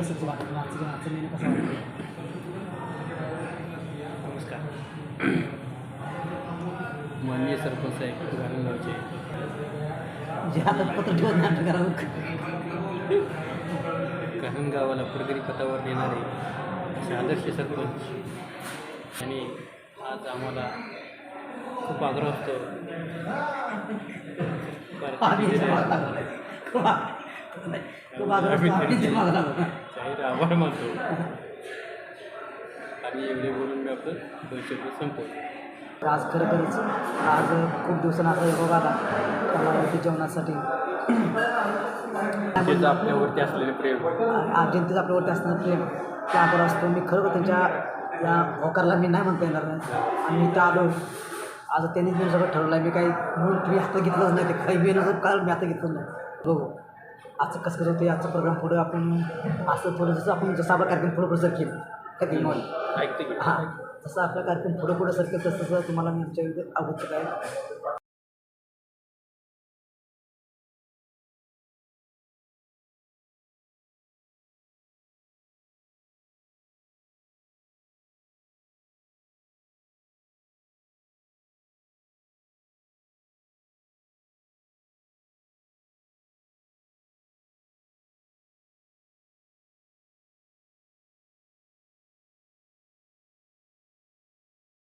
कसं वाटतं आजचं मेनू कसं वाटतं? नमस्कार. माननीय सरपंच साहेब गाणगावचे जे आता पत्र ठेवत नाटक करावं गाणगावाला प्रगती पथावर नेणारे असे आदर्श सरपंच आणि आज आम्हाला खूप आग्रह असतो जाहीर आभार मानतो आणि एवढे बोलून मी आपलं 2 शब्द संपवतो. आज खरोखरच आज खूप दिवसांना असा योग आला कलावरती जेवणासाठी त्याचं आपल्यावरती असलेले प्रेम आज जनतेचं आपल्यावरती असणारं प्रेम ते आभार असतो. मी खरोखर त्यांच्या या होकारला मी नाही म्हणता येणार नाही. आम्ही इथं आलो आज त्यांनीच मी सगळं ठरवलं आहे. मी काही म्हणून तुम्ही हातात घेतलंच नाही. ते काही मेनू कारण मी हातात घेतलं नाही. हो आजचं कसं कसं होतं आजचा प्रोग्राम पुढं आपण असं थोडं जसं आपण जसं आपला कार्यक्रम पुढं पुढं सरकेल कधी ऐकते की हां जसं आपला कार्यक्रम पुढं पुढं सरकेल तसं तुम्हाला मी आमच्या अवगत काय